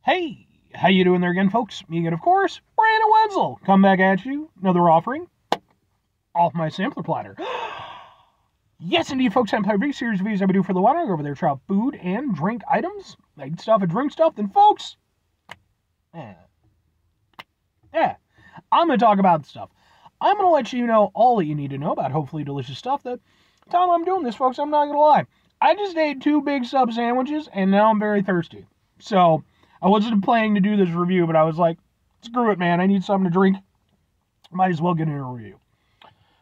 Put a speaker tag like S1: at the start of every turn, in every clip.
S1: Hey, how you doing there again, folks? Me again, of course, Brandon Wenzel. Come back at you. Another offering off my sampler platter. Yes, indeed, folks. I'm a big series of videos I do for the water over there. Try out food and drink items, like stuff and drink stuff. Then, folks, I'm going to talk about stuff. I'm going to let you know all that you need to know about hopefully delicious stuff. That time I'm doing this, folks, I'm not going to lie. I just ate 2 big sub sandwiches, and now I'm very thirsty. So, I wasn't planning to do this review, but I was like, screw it, man. I need something to drink. Might as well get in a review.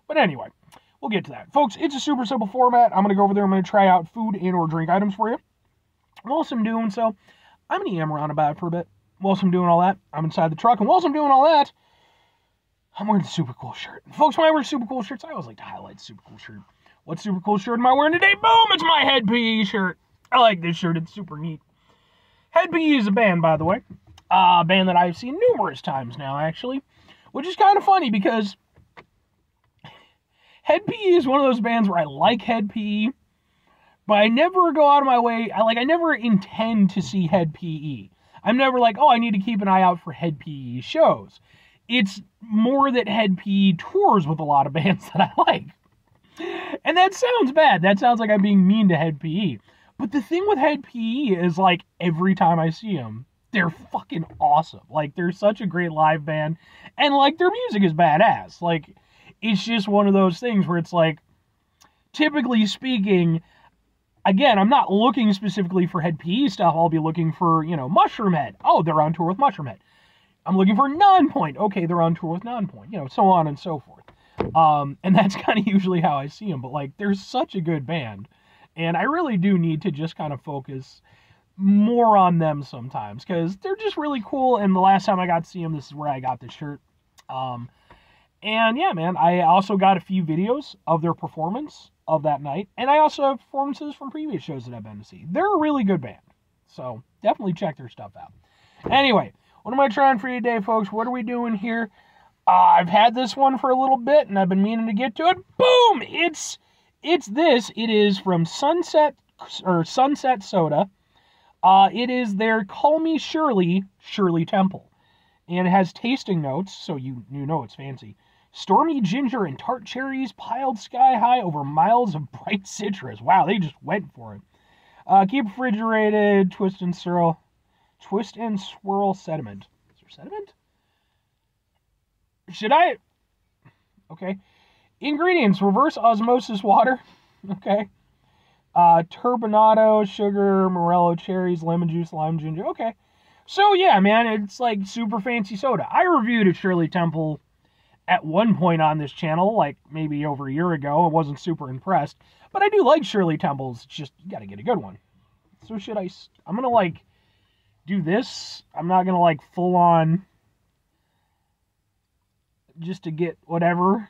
S1: But anyway, we'll get to that. Folks, it's a super simple format. I'm going to go over there. I'm going to try out food and or drink items for you. Whilst I'm doing so, I'm going to yam around about it for a bit. Whilst I'm doing all that, I'm inside the truck. And whilst I'm doing all that, I'm wearing a super cool shirt. And folks, when I wear super cool shirts, I always like to highlight super cool shirt. What super cool shirt am I wearing today? Boom! It's my Head PE shirt. I like this shirt. It's super neat. Head PE is a band, by the way. A band that I've seen numerous times now, actually. Which is kind of funny because Head PE is one of those bands where I like Head PE, but I never go out of my way. I never intend to see Head PE. I'm never like, oh, I need to keep an eye out for Head PE shows. It's more that Head PE tours with a lot of bands that I like. And that sounds bad. That sounds like I'm being mean to Head PE. But the thing with Head PE is, like, every time I see them, they're fucking awesome. Like, they're such a great live band. And, like, their music is badass. Like, it's just one of those things where it's like, typically speaking, again, I'm not looking specifically for Head PE stuff. I'll be looking for, Mushroom Head. Oh, they're on tour with Mushroom Head. I'm looking for Nonpoint. Okay, they're on tour with Nonpoint. So on and so forth. And that's kind of usually how I see them. But, like, they're such a good band. And I really do need to just kind of focus more on them sometimes. Because they're just really cool. And the last time I got to see them, this is where I got this shirt. And yeah, man, I also got a few videos of their performance of that night. And I also have performances from previous shows that I've been to see. They're a really good band. So definitely check their stuff out. Anyway, what am I trying for you today, folks? What are we doing here? I've had this one for a little bit, and I've been meaning to get to it. Boom! It's this. It is from Sunset Soda. It is their Call Me Shirley Temple. And it has tasting notes, so you know it's fancy. Stormy ginger and tart cherries piled sky high over miles of bright citrus. Wow, they just went for it. Keep refrigerated, twist and swirl sediment. Is there sediment? Should I? Okay. Ingredients: reverse osmosis water. Okay. Turbinado, sugar, morello cherries, lemon juice, lime, ginger. Okay. So yeah, man, it's like super fancy soda. I reviewed a Shirley Temple at one point on this channel, like maybe over a year ago. I wasn't super impressed, but I do like Shirley Temples. It's just, you gotta get a good one. So I'm gonna like do this. I'm not gonna like full on just to get whatever.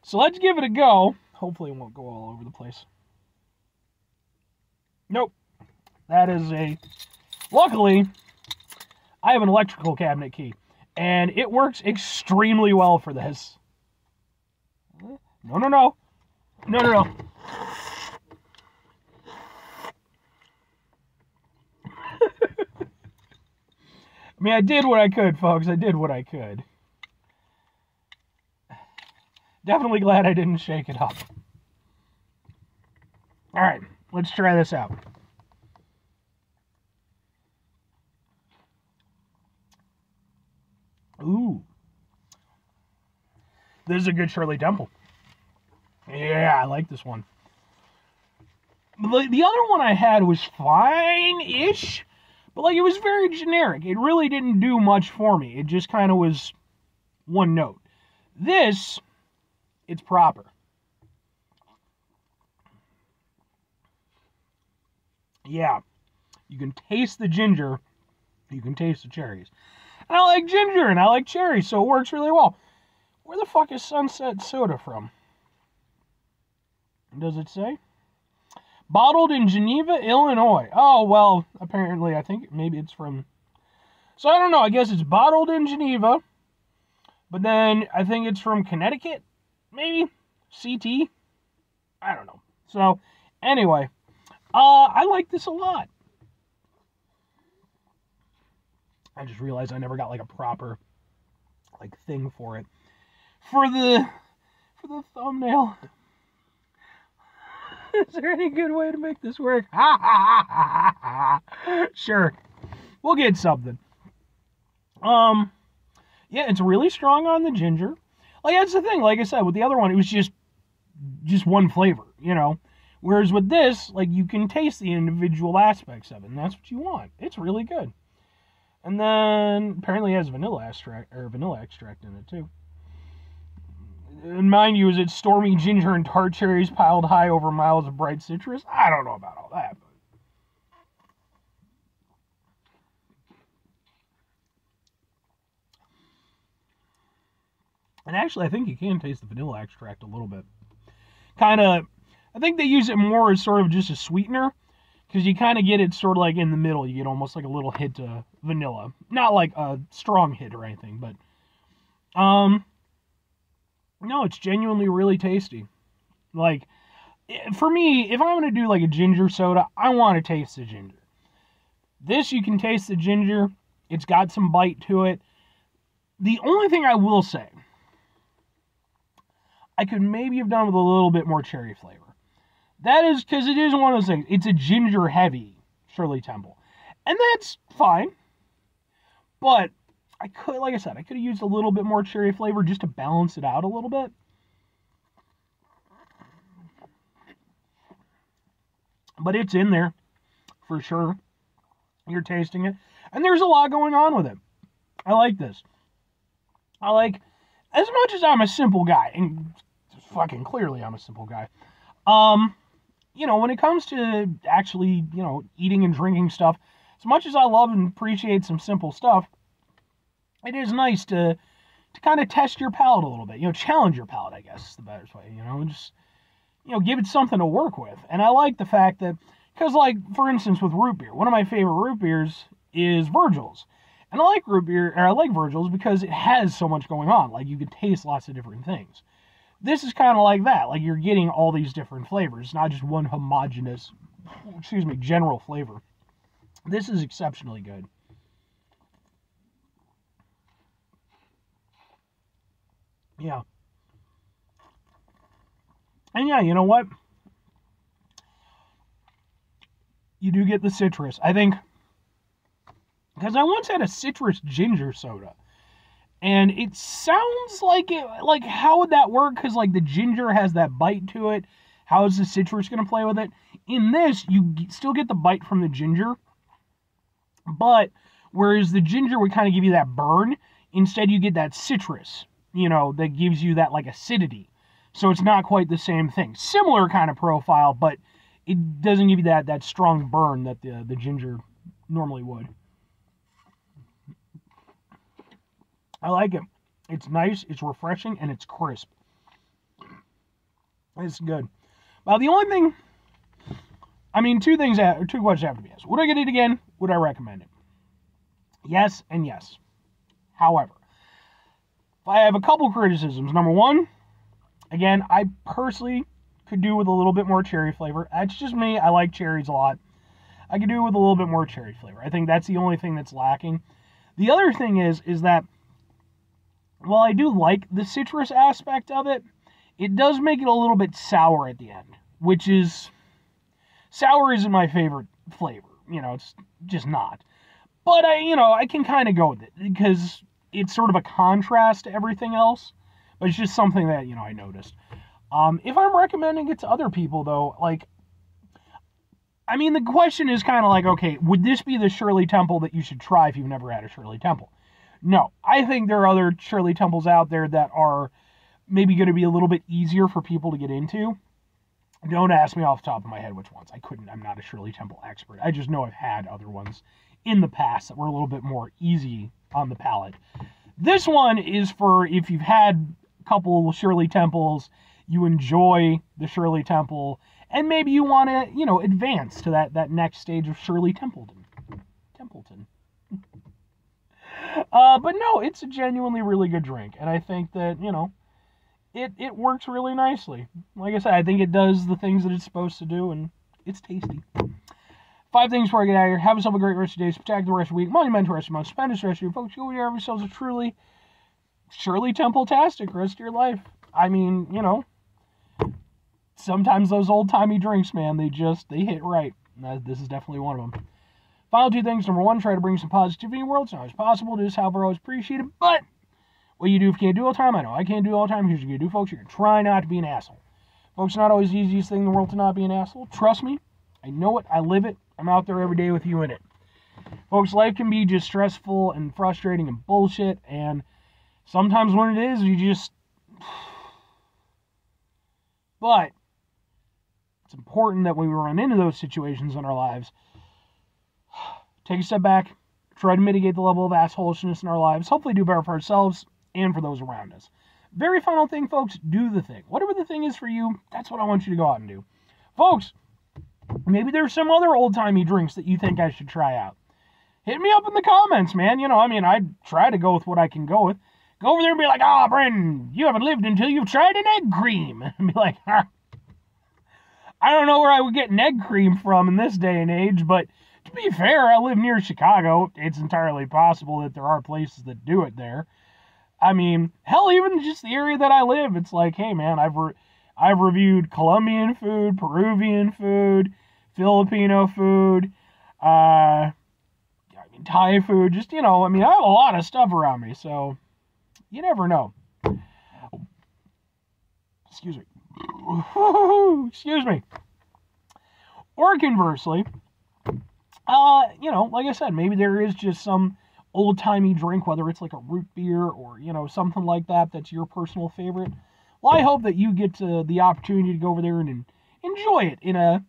S1: So let's give it a go. Hopefully it won't go all over the place. Nope. That is luckily, I have an electrical cabinet key. And it works extremely well for this. No. I mean, I did what I could, folks. I did what I could. Definitely glad I didn't shake it up. Alright, let's try this out. Ooh. This is a good Shirley Temple. Yeah, I like this one. The other one I had was fine-ish, but like it was very generic. It really didn't do much for me. It just kind of was one note. This, it's proper. Yeah, you can taste the ginger, you can taste the cherries. And I like ginger and I like cherries, so it works really well. Where the fuck is Sunset Soda from? Does it say? Bottled in Geneva, Illinois. Oh, well, apparently, I think maybe it's from... So, I don't know. I guess it's bottled in Geneva. But then, I think it's from Connecticut, maybe? CT? I don't know. So, anyway. I like this a lot. I just realized I never got like a proper like thing for it. For the thumbnail. Is there any good way to make this work? Sure. We'll get something. Yeah, it's really strong on the ginger. Like, that's the thing. Like I said, with the other one, it was just one flavor, you know? Whereas with this, like, you can taste the individual aspects of it, and that's what you want. It's really good. And then, apparently it has vanilla extract in it, too. And mind you, is it stormy ginger and tart cherries piled high over miles of bright citrus? I don't know about all that, but... And actually, I think you can taste the vanilla extract a little bit. Kind of, I think they use it more as sort of just a sweetener, because you kind of get it sort of like in the middle. You get almost like a little hit of vanilla. Not like a strong hit or anything, but, no, it's genuinely really tasty. Like, for me, if I'm going to do like a ginger soda, I want to taste the ginger. This, you can taste the ginger. It's got some bite to it. The only thing I will say, I could maybe have done with a little bit more cherry flavor. That is because it is one of those things. It's a ginger heavy Shirley Temple. And that's fine. But I could, like I said, I could have used a little bit more cherry flavor just to balance it out a little bit. But it's in there, for sure. You're tasting it. And there's a lot going on with it. I like this. I like, as much as I'm a simple guy, and fucking clearly I'm a simple guy, you know, when it comes to actually, you know, eating and drinking stuff, as much as I love and appreciate some simple stuff, it is nice to kind of test your palate a little bit, you know, challenge your palate, I guess is the better way, you know, just, you know, give it something to work with. And I like the fact that, because like, for instance, with root beer, one of my favorite root beers is Virgil's. And I like root beer, or I like Virgil's because it has so much going on. Like, you can taste lots of different things. This is kind of like that. Like, you're getting all these different flavors, not just one homogeneous, general flavor. This is exceptionally good. Yeah. And yeah, you know what? You do get the citrus. I think, because I once had a citrus ginger soda, and it sounds like it, like, how would that work? Because, like, the ginger has that bite to it. How is the citrus going to play with it? In this, you still get the bite from the ginger, but whereas the ginger would kind of give you that burn, instead you get that citrus, you know, that gives you that, like, acidity. So it's not quite the same thing. Similar kind of profile, but it doesn't give you that strong burn that the ginger normally would. I like it. It's nice, it's refreshing, and it's crisp. It's good. Well, the only thing, I mean, two questions have to be asked. Would I get it again? Would I recommend it? Yes and yes. However, if I have a couple criticisms. Number one, again, I personally could do with a little bit more cherry flavor. That's just me. I like cherries a lot. I could do with a little bit more cherry flavor. I think that's the only thing that's lacking. The other thing is that while I do like the citrus aspect of it, it does make it a little bit sour at the end, which is, sour isn't my favorite flavor. You know, it's just not. But I can kind of go with it because it's sort of a contrast to everything else. But it's just something that, I noticed. If I'm recommending it to other people, though, like, I mean, the question is kind of like, okay, would this be the Shirley Temple that you should try if you've never had a Shirley Temple? No, I think there are other Shirley Temples out there that are maybe going to be a little bit easier for people to get into. Don't ask me off the top of my head which ones. I'm not a Shirley Temple expert. I just know I've had other ones in the past that were a little bit more easy on the palate. This one is for if you've had a couple Shirley Temples, you enjoy the Shirley Temple, and maybe you want to, advance to that next stage of Shirley Templeton. But no, it's a genuinely really good drink, and I think that, it works really nicely. Like I said, I think it does the things that it's supposed to do, and it's tasty. 5 things before I get out of here. Have yourself a great rest of your day. Spectacular the rest of your week. Monumental rest of your month. Stupendous rest of your folks. You'll have yourselves a truly Shirley Temple-tastic rest of your life. I mean, you know, sometimes those old-timey drinks, man, they hit right. This is definitely one of them. Final 2 things. Number 1, try to bring some positivity in the world. It's not always possible. Do this, however, always appreciated. But what you do if you can't do it all the time, I know I can't do it all the time. Here's what you're going to do, folks. You're going to try not to be an asshole. Folks, it's not always the easiest thing in the world to not be an asshole. Trust me. I know it. I live it. I'm out there every day with you in it. Folks, life can be just stressful and frustrating and bullshit, and sometimes when it is, you just... But it's important that when we run into those situations in our lives, take a step back, try to mitigate the level of assholishness in our lives, hopefully do better for ourselves and for those around us. Very final thing, folks, do the thing. Whatever the thing is for you, that's what I want you to go out and do. Folks, maybe there's some other old-timey drinks that you think I should try out. Hit me up in the comments, man. You know, I mean, I try to go with what I can go with. Go over there and be like, "Ah, Brendan, you haven't lived until you've tried an egg cream." And be like, I don't know where I would get an egg cream from in this day and age, but to be fair, I live near Chicago. It's entirely possible that there are places that do it there. I mean, hell, even just the area that I live, it's like, hey, man, I've reviewed Colombian food, Peruvian food, Filipino food, Thai food, just, you know, I mean, I have a lot of stuff around me, so you never know. Excuse me. Excuse me. Or conversely, you know, like I said, maybe there is just some old-timey drink, whether it's like a root beer or, you know, something like that that's your personal favorite. Well, I hope that you get the opportunity to go over there and enjoy it in a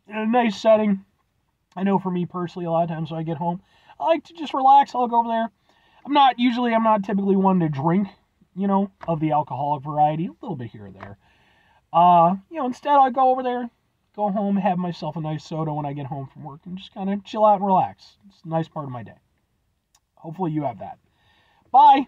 S1: nice setting. I know for me personally, a lot of times when I get home, I like to just relax. I'll go over there. I'm not typically one to drink, you know, of the alcoholic variety, a little bit here or there. You know, instead I go over there, go home, have myself a nice soda when I get home from work, and just kind of chill out and relax. It's a nice part of my day. Hopefully you have that. Bye.